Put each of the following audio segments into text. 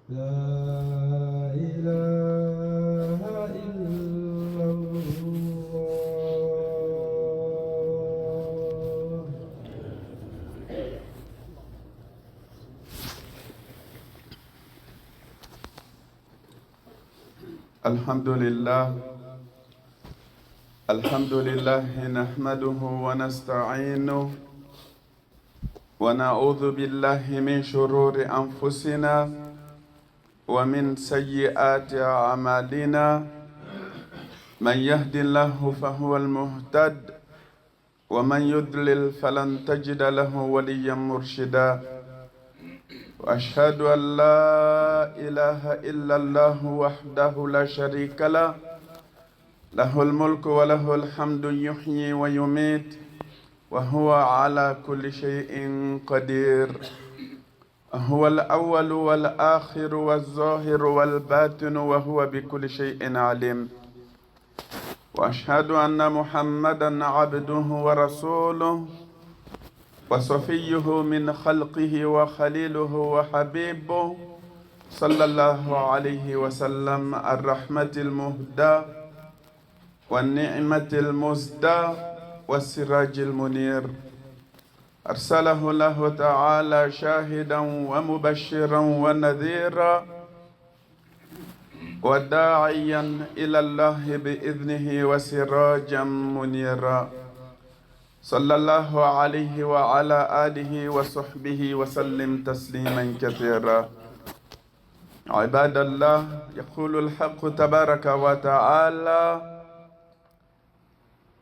لا إله إلا الله. الحمد لله نحمده ونستعينه ونعوذ بالله من شرور أنفسنا ومن سيئات أعمالنا. من يهد الله فهو المهتد ومن يضلل فلن تجد له وليا مرشدا. وأشهد أن لا إله إلا الله وحده لا شريك له، له الملك وله الحمد يحيي ويميت وهو على كل شيء قدير. هو الأول والآخر والظاهر والباطن وهو بكل شيء عليم. وأشهد أن محمدا عبده ورسوله وصفيه من خلقه وخليله وحبيبه، صلى الله عليه وسلم، الرحمة المهدى والنعمة المزدى والسراج المنير. أرسله الله تعالى شاهدا ومبشرا ونذيرا وداعيا إلى الله بإذنه وسراجا منيرا. صلى الله عليه وعلى آله وصحبه وسلم تسليما كثيرا. عباد الله، يقول الحق تبارك وتعالى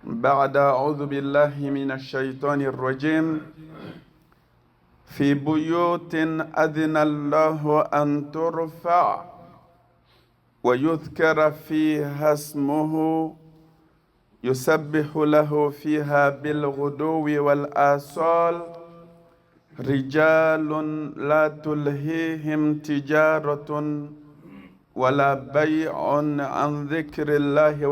بعد أعوذ بالله من الشيطان الرجيم: في بيوت أذن الله أن ترفع ويذكر فيها اسمه يسبح له فيها بالغدو والآصال رجال لا تلهيهم تجارة ولا بيع عن ذكر الله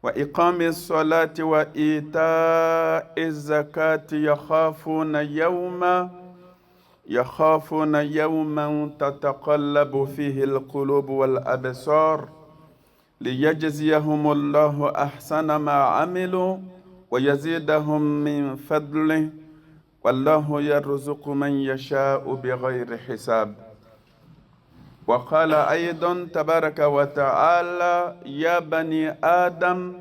وإقام الصلاة وإيتاء الزكاة يخافون يوما تتقلب فيه القلوب والأبصار ليجزيهم الله أحسن ما عملوا ويزيدهم من فضله والله يرزق من يشاء بغير حساب. وقال أيضا تبارك وتعالى: يا بني آدم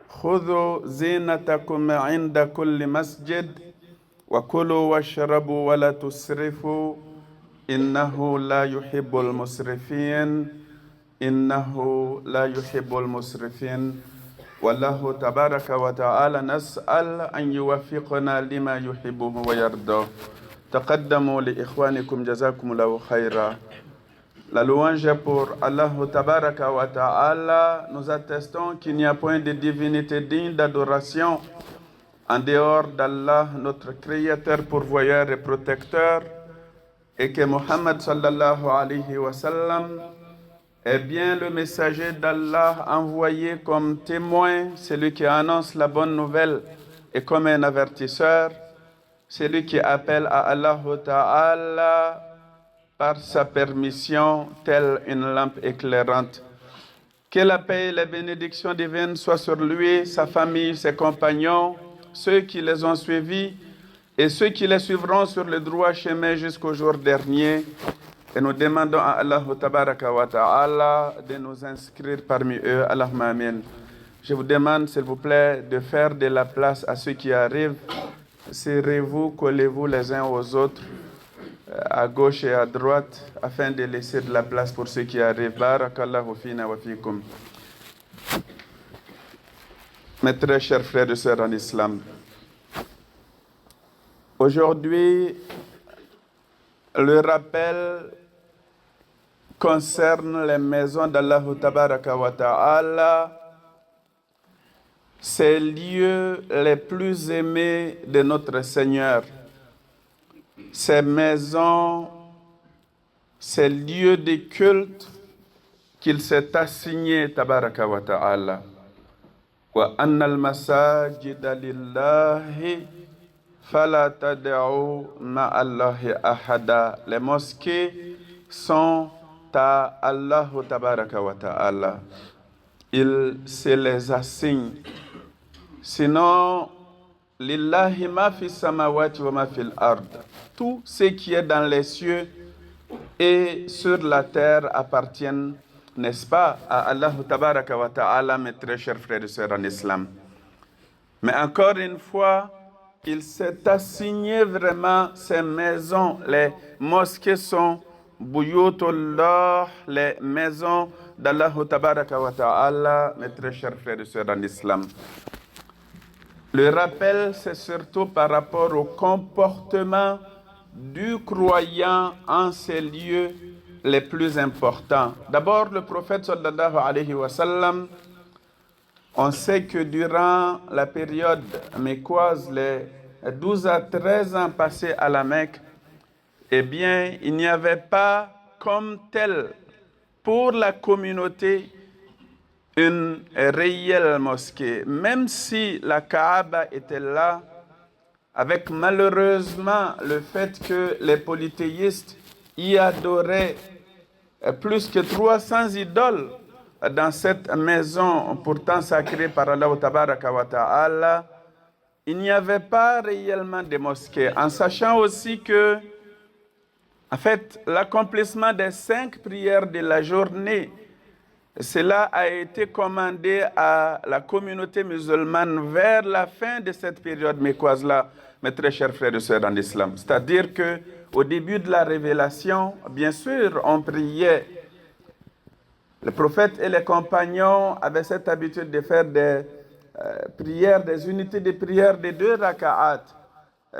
خذوا زينتكم عند كل مسجد وكلوا واشربوا ولا تسرفوا إنه لا يحب المسرفين. والله تبارك وتعالى نسأل أن يوفقنا لما يحبه ويرضاه. تقدموا لإخوانكم جزاكم الله خيرا. La louange est pour Allah Tabaraka wa Ta'ala. Nous attestons qu'il n'y a point de divinité digne d'adoration en dehors d'Allah, notre Créateur, pourvoyeur et protecteur, et que Muhammad sallallahu alayhi wa sallam est bien le messager d'Allah envoyé comme témoin, celui qui annonce la bonne nouvelle et comme un avertisseur, celui qui appelle à Allah Ta'ala par sa permission, telle une lampe éclairante. Que la paix et la bénédiction divine soient sur lui, sa famille, ses compagnons, ceux qui les ont suivis et ceux qui les suivront sur le droit chemin jusqu'au jour dernier. Et nous demandons à Allah Tabaraka wa Ta'ala de nous inscrire parmi eux. Allahumma amin. Je vous demande, s'il vous plaît, de faire de la place à ceux qui arrivent. Serrez-vous, collez-vous les uns aux autres, à gauche et à droite, afin de laisser de la place pour ceux qui arrivent. Barakallahu fina wa fikum. Mes très chers frères et sœurs en islam, aujourd'hui, le rappel concerne les maisons d'Allah Tabaraka wa Ta'ala, ces lieux les plus aimés de notre Seigneur. Ces maisons, ces lieux de culte qu'il s'est assigné Tabaraka wa Ta'ala. Wa anna al-masajida lillahi Fala tad'u ma'allahi ahada. Les mosquées sont à Allah tabaraka wa ta'ala. Il se les assigne. Sinon, lillahi ma fi samawati wa ma fil ard. Tout ce qui est dans les cieux et sur la terre appartiennent, n'est-ce pas, à Allah tabaraka wa ta'ala, mes très chers frères et sœurs en islam. Mais encore une fois, il s'est assigné vraiment ces maisons. Les mosquées sont Buyutullah, les maisons d'Allah tabaraka wa ta'ala, mes très chers frères et sœurs en islam. Le rappel, c'est surtout par rapport au comportement du croyant en ces lieux les plus importants. D'abord, le prophète sallallahu alayhi wa sallam, on sait que durant la période mécoise, les 12 à 13 ans passés à la Mecque, eh bien, il n'y avait pas comme tel pour la communauté une réelle mosquée. Même si la Kaaba était là, avec malheureusement le fait que les polythéistes y adoraient plus que 300 idoles dans cette maison pourtant sacrée par Allah tabaraka wa ta'ala, il n'y avait pas réellement de mosquée. En sachant aussi que, en fait, l'accomplissement des 5 prières de la journée, cela a été commandé à la communauté musulmane vers la fin de cette période mécoise-là, mes très chers frères et sœurs en islam. C'est-à-dire qu'au début de la révélation, bien sûr, on priait. Le prophète et les compagnons avaient cette habitude de faire des prières, des unités de prière de 2 raka'at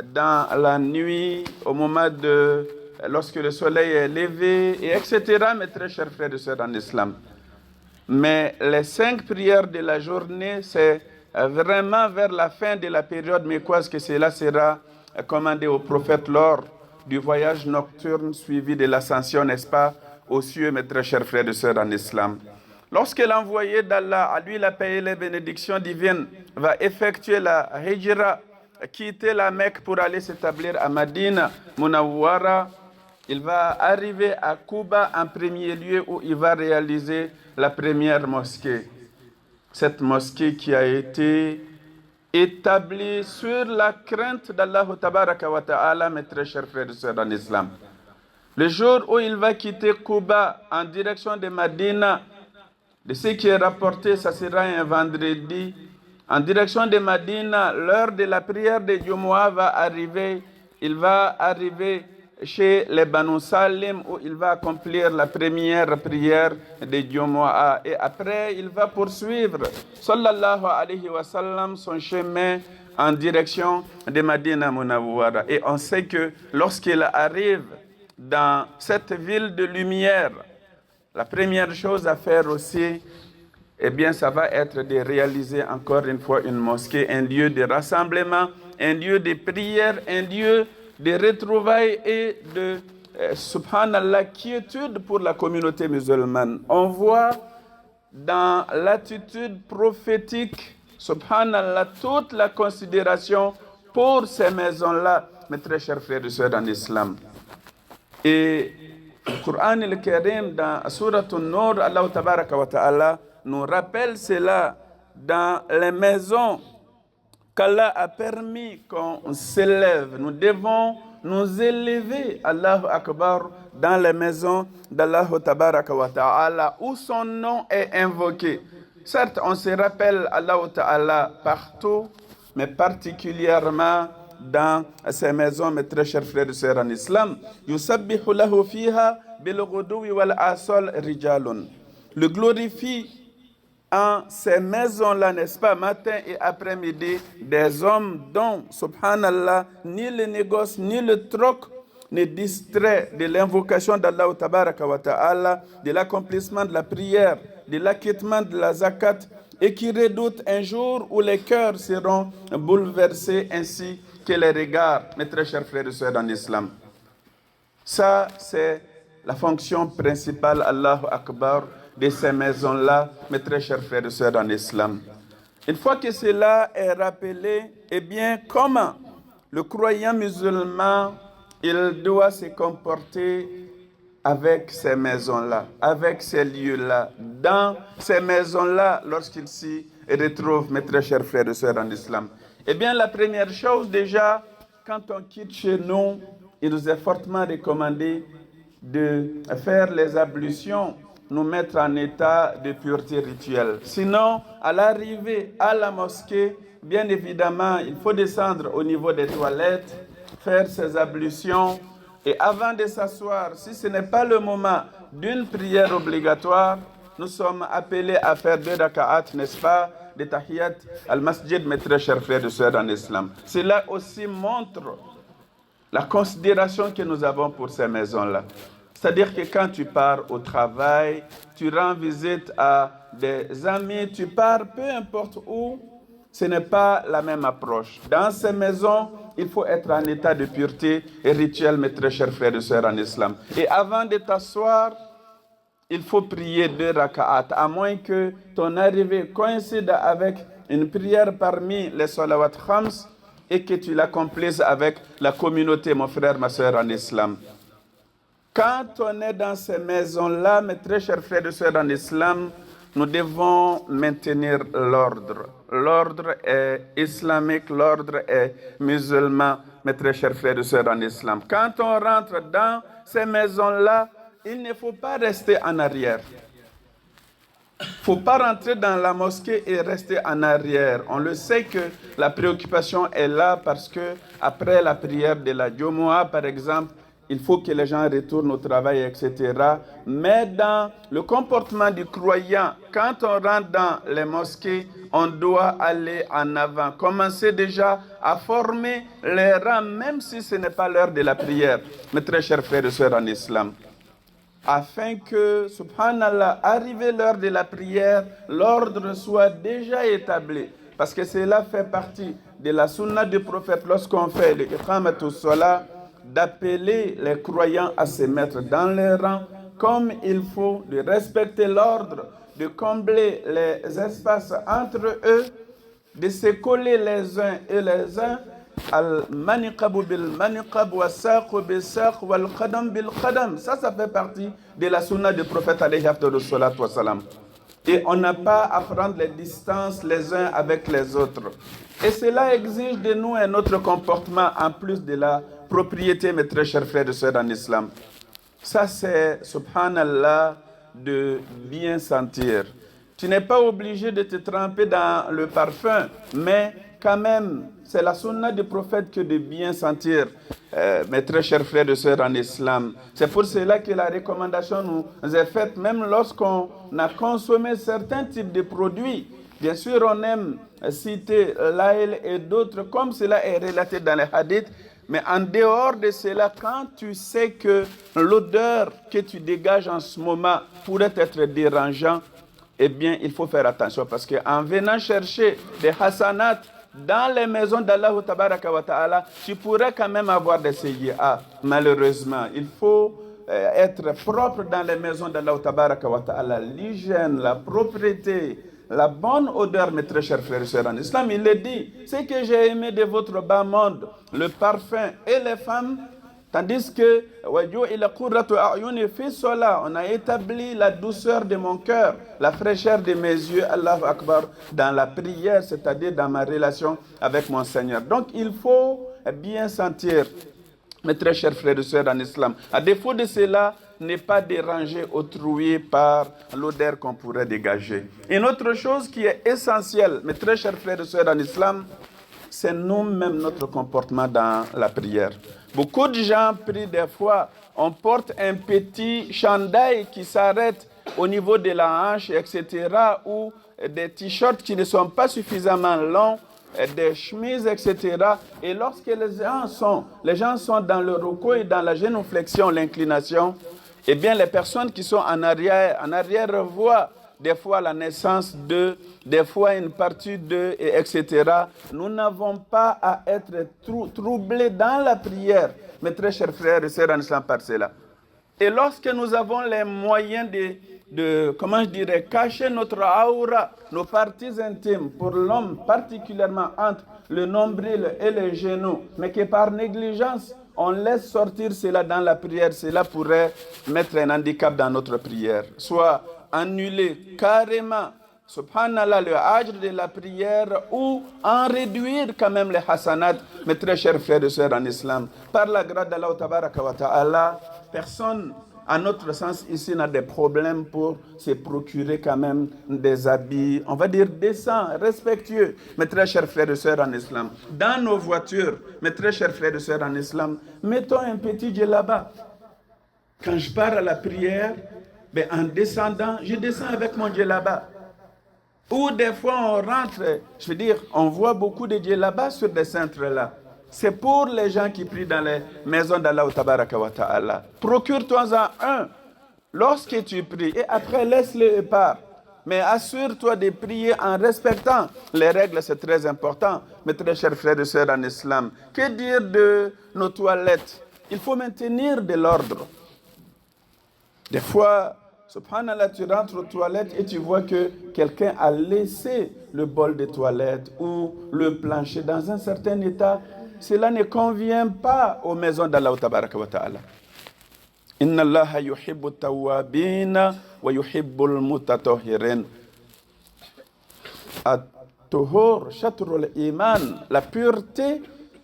dans la nuit, au moment de lorsque le soleil est levé, et etc., mes très chers frères et sœurs en islam. Mais les 5 prières de la journée, c'est vraiment vers la fin de la période mécoise que cela sera commandé au prophète lors du voyage nocturne suivi de l'ascension, n'est-ce pas, aux cieux, mes très chers frères et sœurs en islam. Lorsque l'envoyé d'Allah, à lui la paix et les bénédictions divines, va effectuer la hijra, quitter la Mecque pour aller s'établir à Madina Munawwara, il va arriver à Quba en premier lieu où il va réaliser la première mosquée. Cette mosquée qui a été établie sur la crainte d'Allah tabaraka wa ta'ala, mes très chers frères et sœurs en islam. Le jour où il va quitter Quba en direction de Madina, de ce qui est rapporté, ça sera un vendredi, en direction de Madina, l'heure de la prière de Jumu'ah va arriver. Il va arriver chez les Banu Salim où il va accomplir la première prière de Jumu'ah. Et après, il va poursuivre, sallallahu alayhi wa sallam, son chemin en direction de Madina Munawwara. Et on sait que lorsqu'il arrive dans cette ville de lumière, la première chose à faire aussi, eh bien, ça va être de réaliser encore une fois une mosquée, un lieu de rassemblement, un lieu de prière, un lieu de retrouvailles et de, subhanallah, quiétude pour la communauté musulmane. On voit dans l'attitude prophétique, subhanallah, toute la considération pour ces maisons-là, mes très chers frères et sœurs en islam. Et le Coran al-Karim, dans Surat An-Nur, Allah tabaraka wa ta'ala nous rappelle cela dans les maisons qu'Allah a permis qu'on s'élève. Nous devons nous élever, Allahu Akbar, dans les maisons d'Allah tabaraka wa ta'ala où son nom est invoqué. Certes, on se rappelle Allah ta'ala partout, mais particulièrement dans ces maisons, mes très chers frères et sœurs en islam. Yusabbihu lahu fiha bil ghuduwi wal asal rijalun. Le glorifie en ces maisons-là, n'est-ce pas, matin et après-midi, des hommes dont, subhanallah, ni le négoce, ni le troc ne distrait de l'invocation d'Allah tabaraka wa ta'ala, de l'accomplissement de la prière, de l'acquittement de la zakat, et qui redoutent un jour où les cœurs seront bouleversés ainsi que les regards, mes très chers frères et sœurs en islam. Ça, c'est la fonction principale, Allahu Akbar, de ces maisons-là, mes très chers frères et sœurs en islam. Une fois que cela est rappelé, eh bien, comment Le croyant musulman, il doit se comporter avec ces maisons-là, avec ces lieux-là, dans ces maisons-là, lorsqu'il s'y retrouve, mes très chers frères et sœurs en islam. Eh bien, la première chose, déjà, quand on quitte chez nous, il nous est fortement recommandé de faire les ablutions, nous mettre en état de pureté rituelle. Sinon, à l'arrivée à la mosquée, bien évidemment, il faut descendre au niveau des toilettes, faire ses ablutions, et avant de s'asseoir, si ce n'est pas le moment d'une prière obligatoire, nous sommes appelés à faire 2 raka'at, n'est-ce pas, de tahiyat al-masjid, mes très chers frères et sœurs en islam. Cela aussi montre la considération que nous avons pour ces maisons-là. C'est-à-dire que quand tu pars au travail, tu rends visite à des amis, tu pars peu importe où, ce n'est pas la même approche. Dans ces maisons, il faut être en état de pureté et rituel, mes très chers frères et sœurs en islam. Et avant de t'asseoir, il faut prier 2 raka'at, à moins que ton arrivée coïncide avec une prière parmi les salawat khams et que tu l'accomplisses avec la communauté, mon frère, ma sœur en islam. Quand on est dans ces maisons-là, mes très chers frères et sœurs en islam, nous devons maintenir l'ordre. L'ordre est islamique, l'ordre est musulman, mes très chers frères et sœurs en islam. Quand on rentre dans ces maisons-là, il ne faut pas rester en arrière. Il ne faut pas rentrer dans la mosquée et rester en arrière. On le sait que la préoccupation est là parce que après la prière de la Jumu'ah, par exemple, il faut que les gens retournent au travail, etc. Mais dans le comportement du croyant, quand on rentre dans les mosquées, on doit aller en avant. Commencer déjà à former les rangs, même si ce n'est pas l'heure de la prière, mes très chers frères et sœurs en islam. Afin que, subhanallah, arrivé l'heure de la prière, l'ordre soit déjà établi. Parce que cela fait partie de la sunna du prophète lorsqu'on fait le iqamatus salat, d'appeler les croyants à se mettre dans les rangs comme il faut, de respecter l'ordre, de combler les espaces entre eux, de se coller les uns et les uns. Al-maniqabu bil-maniqab wa saqu bil-saq wal-qadam bil-qadam. Ça fait partie de la sunna du prophète alayhi salatu wa salam. Et on n'a pas à prendre les distances les uns avec les autres. Et cela exige de nous un autre comportement en plus de la propriété, mes très chers frères et sœurs en islam. Ça, c'est, subhanallah, de bien sentir. Tu n'es pas obligé de te tremper dans le parfum, mais quand même, c'est la sunna du prophète que de bien sentir, mes très chers frères et sœurs en islam. C'est pour cela que la recommandation nous est faite, même lorsqu'on a consommé certains types de produits. Bien sûr, on aime citer l'ail et d'autres, comme cela est relaté dans les hadiths. Mais en dehors de cela, quand tu sais que l'odeur que tu dégages en ce moment pourrait être dérangeant, eh bien, il faut faire attention parce qu'en venant chercher des hasanats dans les maisons d'Allah tabaraka wa ta'ala, tu pourrais quand même avoir des sayyi'ah. Malheureusement, il faut être propre dans les maisons d'Allah tabaraka wa ta'ala. L'hygiène, la propreté, la bonne odeur, mes très chers frères et sœurs en islam, il le dit. Ce que j'ai aimé de votre bas monde, le parfum et les femmes, tandis que on a établi la douceur de mon cœur, la fraîcheur de mes yeux, Allahu Akbar, dans la prière, c'est-à-dire dans ma relation avec mon Seigneur. Donc il faut bien sentir, mes très chers frères et sœurs en islam. À défaut de cela, n'est pas dérangé autrui par l'odeur qu'on pourrait dégager. Une autre chose qui est essentielle, mes très chers frères et sœurs en islam, c'est nous-mêmes, notre comportement dans la prière. Beaucoup de gens prient des fois, on porte un petit chandail qui s'arrête au niveau de la hanche, etc., ou des t-shirts qui ne sont pas suffisamment longs, des chemises, etc. Et lorsque les gens sont dans le ruku et dans la génuflexion, l'inclination, eh bien les personnes qui sont en arrière voient des fois la naissance d'eux, des fois une partie d'eux, etc. Nous n'avons pas à être troublés dans la prière, mes très chers frères et sœurs en islam, par cela. Et lorsque nous avons les moyens de cacher notre aura, nos parties intimes, pour l'homme particulièrement entre le nombril et les genoux, mais que par négligence, on laisse sortir cela dans la prière, cela pourrait mettre un handicap dans notre prière. Soit annuler carrément, subhanallah, le hajj de la prière ou en réduire quand même les hasanat. Mes très chers frères et sœurs en islam, par la grâce d'Allah tabaraka wa ta'ala, personne à notre sens ici n'a des problèmes pour se procurer quand même des habits, on va dire décents, respectueux. Mes très chers frères et sœurs en islam, dans nos voitures, mes très chers frères et sœurs en islam, mettons un petit djellaba. Quand je pars à la prière, ben en descendant, je descends avec mon djellaba. Ou des fois on rentre, je veux dire, on voit beaucoup de djellaba sur des cintres là. C'est pour les gens qui prient dans les maisons d'Allah tabaraka wa ta'ala. Procure-toi-en un lorsque tu pries et après laisse-le et pars. Mais assure-toi de prier en respectant les règles, c'est très important. Mes très chers frères et sœurs en islam, que dire de nos toilettes? Il faut maintenir de l'ordre. Des fois, subhanallah, tu rentres aux toilettes et tu vois que quelqu'un a laissé le bol de toilette ou le plancher dans un certain état. Cela ne convient pas aux maisons d'Allah tabaraka wa ta'ala. Inna Allah yuhibbu tawwabina wa yuhibbu al-mutatahhirin. At-tuhur shatrul iman. La pureté,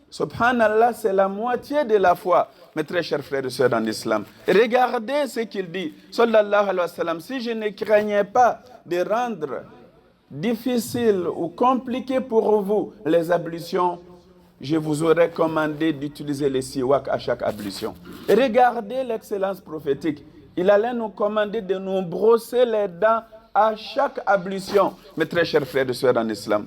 subhanallah, c'est la moitié de la foi. Mes très chers frères et sœurs en islam, regardez ce qu'il dit, sallallahu alayhi wa sallam, si je ne craignais pas de rendre difficile ou compliqué pour vous les ablutions, je vous aurais commandé d'utiliser les siwak à chaque ablution. Regardez l'excellence prophétique. Il allait nous commander de nous brosser les dents à chaque ablution. Mes très chers frères et sœurs en islam,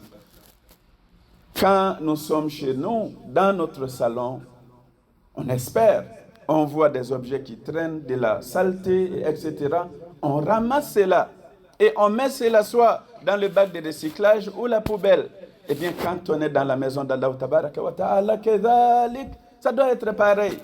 quand nous sommes chez nous, dans notre salon, on espère, on voit des objets qui traînent, de la saleté, etc. On ramasse cela et on met cela soit dans le bac de recyclage ou la poubelle. Eh bien, quand on est dans la maison d'Allah tabaraka wa ta'ala, ça doit être pareil.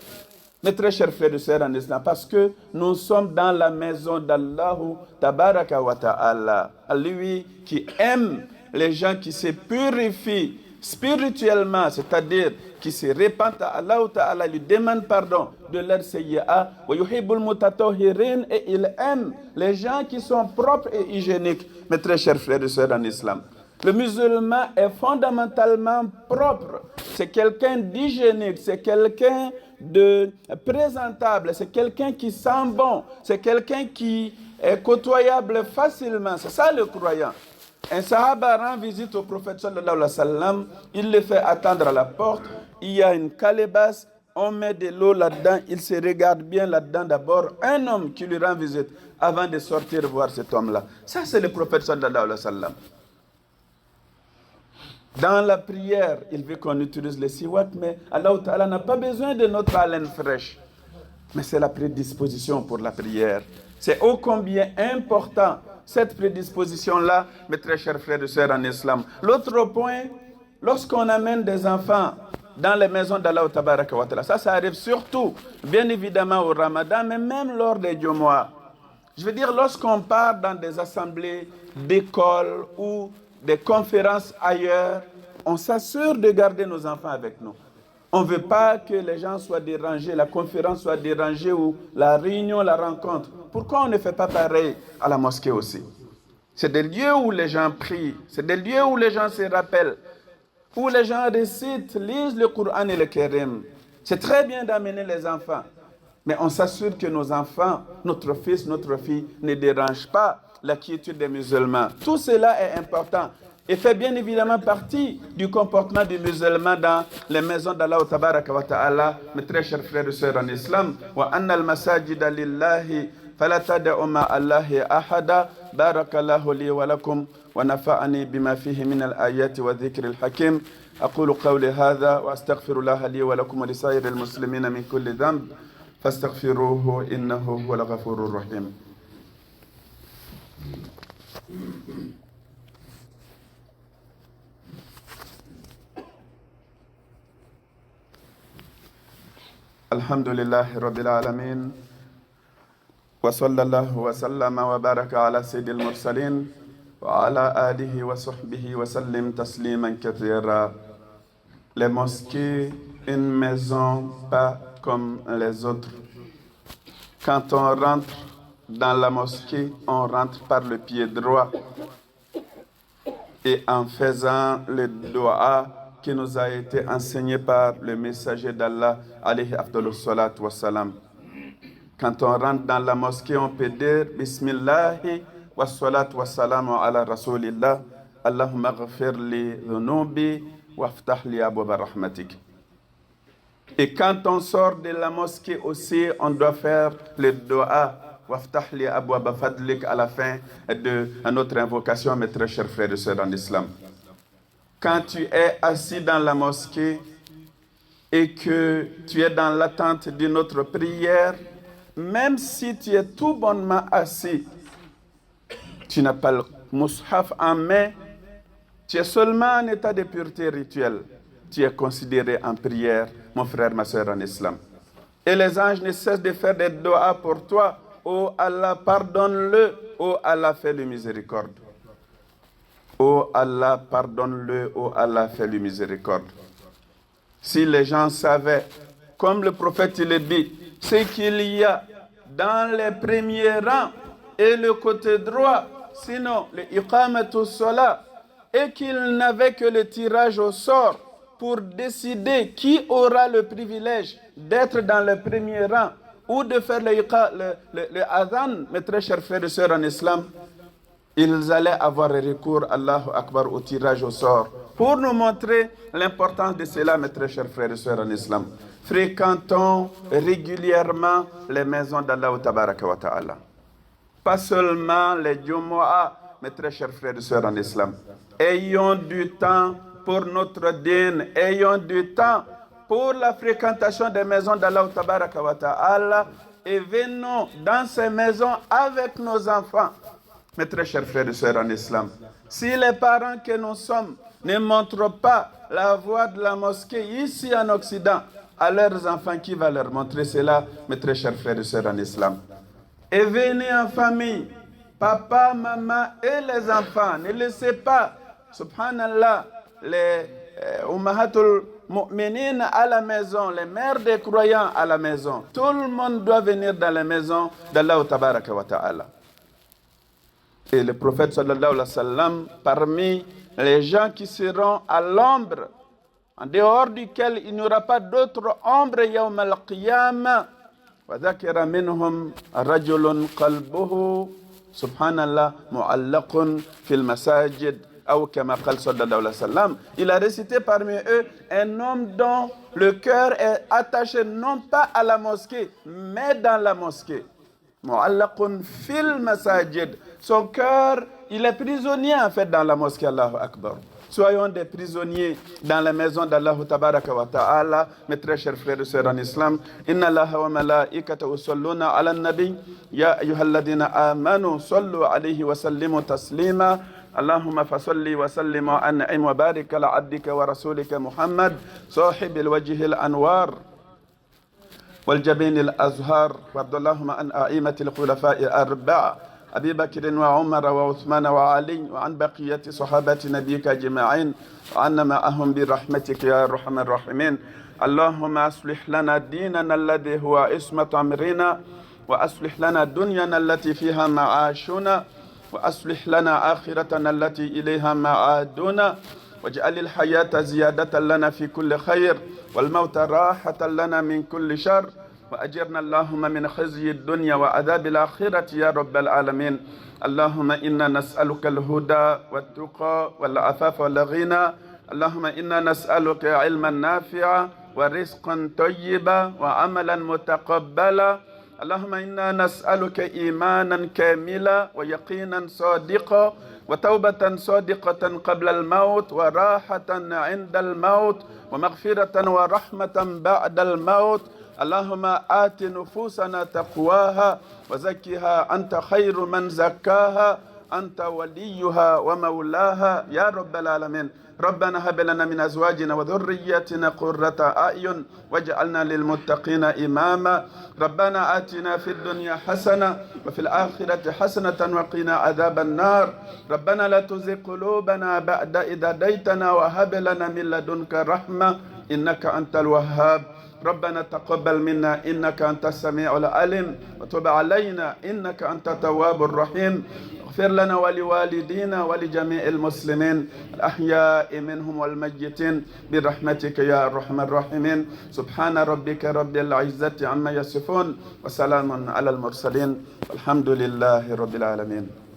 Mes très chers frères et sœurs en islam, parce que nous sommes dans la maison d'Allah tabaraka wa ta'ala. Lui qui aime les gens qui se purifient spirituellement, c'est-à-dire qui se répandent à Allah ta'ala, lui demande pardon de leur sayyi'a, wa yuhibbul mutatahhirin, et il aime les gens qui sont propres et hygiéniques. Mes très chers frères et sœurs en islam, le musulman est fondamentalement propre. C'est quelqu'un d'hygiénique, c'est quelqu'un de présentable, c'est quelqu'un qui sent bon, c'est quelqu'un qui est côtoyable facilement. C'est ça le croyant. Un sahaba rend visite au prophète sallallahu alayhi wa sallam, il le fait attendre à la porte, il y a une calebasse, on met de l'eau là-dedans, il se regarde bien là-dedans d'abord, un homme qui lui rend visite avant de sortir voir cet homme-là. Ça c'est le prophète sallallahu alayhi wa sallam. Dans la prière, il veut qu'on utilise les siwak, mais Allah Ta'ala n'a pas besoin de notre haleine fraîche. Mais c'est la prédisposition pour la prière. C'est ô combien important cette prédisposition-là, mes très chers frères et sœurs en islam. L'autre point, lorsqu'on amène des enfants dans les maisons d'Allah Tabaraka wa Ta'ala, ça arrive surtout, bien évidemment, au Ramadan, mais même lors des Jumu'ah. Je veux dire, lorsqu'on part dans des assemblées d'écoles ou des conférences ailleurs, on s'assure de garder nos enfants avec nous. On ne veut pas que les gens soient dérangés, la conférence soit dérangée ou la réunion, la rencontre. Pourquoi on ne fait pas pareil à la mosquée aussi? C'est des lieux où les gens prient, c'est des lieux où les gens se rappellent, où les gens récitent, lisent le Coran et le Kérim. C'est très bien d'amener les enfants, mais on s'assure que nos enfants, notre fils, notre fille, ne dérangent pas la quiétude des musulmans. Tout cela est important et fait bien évidemment partie du comportement du musulman dans les maisons d'Allah tabaraka wa ta'ala. Mes très chers frères et sœurs en islam, wa anna al-masajida lillahi fala tad'u ma Allahi ahada. Barakallahu li wa lakum wa nafa'ani bima fihi min al-ayati wa dhikri al-hakim. أقول قولي هذا وأستغفر الله لي ولكم ولسائر المسلمين من كل ذنب فاستغفروه إنه هو الغفور الرحيم. الحمد لله رب العالمين وصلى الله وسلم وبارك على سيد المرسلين وعلى آله وصحبه وسلم تسليما كثيرا. Les mosquées, une maison pas comme les autres. Quand on rentre dans la mosquée, on rentre par le pied droit et en faisant le dua qui nous a été enseigné par le messager d'Allah, alayhi afdalus salat wa salam. Quand on rentre dans la mosquée, on peut dire Bismillahi wa salat wa salam ala rasulillah. Allahumma ghafir li dhunubi wa aftah li abwaba rahmatik. Et quand on sort de la mosquée aussi, on doit faire le dua wa aftah li abwaba fadlik à la fin de notre invocation, mes très chers frères et sœurs en islam. Quand tu es assis dans la mosquée et que tu es dans l'attente d'une autre prière, même si tu es tout bonnement assis, tu n'as pas le mushaf en main, tu es seulement en état de pureté rituelle, tu es considéré en prière, mon frère, ma soeur en islam. Et les anges ne cessent de faire des doigts pour toi. Oh Allah, pardonne-le. Oh Allah, fais-le miséricorde. Oh Allah, pardonne-le. Oh Allah, fais-le miséricorde. Si les gens savaient, comme le prophète il dit, ce qu'il y a dans les premiers rangs et le côté droit, sinon le iqamatus salat, et qu'il n'avait que le tirage au sort pour décider qui aura le privilège d'être dans le premier rang ou de faire le adhan, mes très chers frères et sœurs en islam, ils allaient avoir recours, Allahu Akbar, au tirage au sort. Pour nous montrer l'importance de cela, mes très chers frères et sœurs en islam, fréquentons régulièrement les maisons d'Allah Tabaraka wa Ta'ala. Pas seulement les Jumu'ah, mes très chers frères et sœurs en islam. Ayons du temps pour notre dîn, ayons du temps pour la fréquentation des maisons d'Allah Tabaraka wa Ta'ala et venons dans ces maisons avec nos enfants. Mes très chers frères et sœurs en islam, si les parents que nous sommes ne montrent pas la voie de la mosquée ici en Occident à leurs enfants, qui va leur montrer cela, mes très chers frères et sœurs en islam? Et venez en famille, papa, maman et les enfants. Ne laissez pas, subhanallah, les ummahatul mu'minin à la maison, les mères des croyants à la maison. Tout le monde doit venir dans la maison d'Allah Tabaraka wa Ta'ala. Et le prophète sallallahu alayhi wa sallam, parmi les gens qui seront à l'ombre, en dehors duquel il n'y aura pas d'autre ombre yawm al-qiyamah, wa dhakira minhum rajulun qalbuhu subhanallah mu'allaqun fil masajid aw kama qala sallallahu alayhi wa sallam. Il a récité parmi eux un homme dont le cœur est attaché non pas à la mosquée mais dans la mosquée. Mu'allaqun fil masajid. Son cœur, il est prisonnier en fait dans la mosquée. Allahu Akbar. Soyons des prisonniers dans la maison d'Allah Tabaraka wa Ta'ala, mes très chers frères et sœurs en islam. Inna Allaha wa malaikatahu yusalluna ala nabi ya ayyuhalladhina amanu sallu alayhi wa sallimu taslima. اللهم فصل وسلم وأنعم وبارك على عبدك ورسولك محمد صاحب الوجه الأنوار والجبين الأزهار، وارض اللهم عن أئمة الخلفاء الأربعة أبي بكر وعمر وعثمان وعلي، وعن بقية صحابة نبيك أجمعين، وعنا معهم برحمتك يا أرحم الراحمين. اللهم أصلح لنا ديننا الذي هو عصمة أمرنا، وأصلح لنا دنيانا التي فيها معاشنا، وأصلح لنا آخرتنا التي إليها معادنا، واجعل الحياة زيادة لنا في كل خير، والموت راحة لنا من كل شر، وأجرنا اللهم من خزي الدنيا وعذاب الآخرة يا رب العالمين. اللهم إنا نسألك الهدى والتقى والعفاف والغنى. اللهم إنا نسألك علما نافعا ورزقا طيبا وعملا متقبلا. اللهم إنا نسألك إيمانا كاملا ويقينا صادقا وتوبة صادقة قبل الموت وراحة عند الموت ومغفرة ورحمة بعد الموت. اللهم آت نفوسنا تقواها وزكها أنت خير من زكاها أنت وليها ومولاها يا رب العالمين. ربنا هب لنا من أزواجنا وذرياتنا قرة أعين واجعلنا للمتقين إماما. ربنا آتنا في الدنيا حسنة وفي الآخرة حسنة وقنا عذاب النار. ربنا لا تزغ قلوبنا بعد إذ هديتنا وهب لنا من لدنك رحمة إنك أنت الوهاب. ربنا تقبل منا إنك أنت السميع العليم وتب علينا إنك أنت التواب الرحيم. اغفر لنا ولوالدينا ولجميع المسلمين الأحياء منهم والميتين برحمتك يا أرحم الراحمين. سبحان ربك رب العزة عما يصفون وسلام على المرسلين والحمد لله رب العالمين.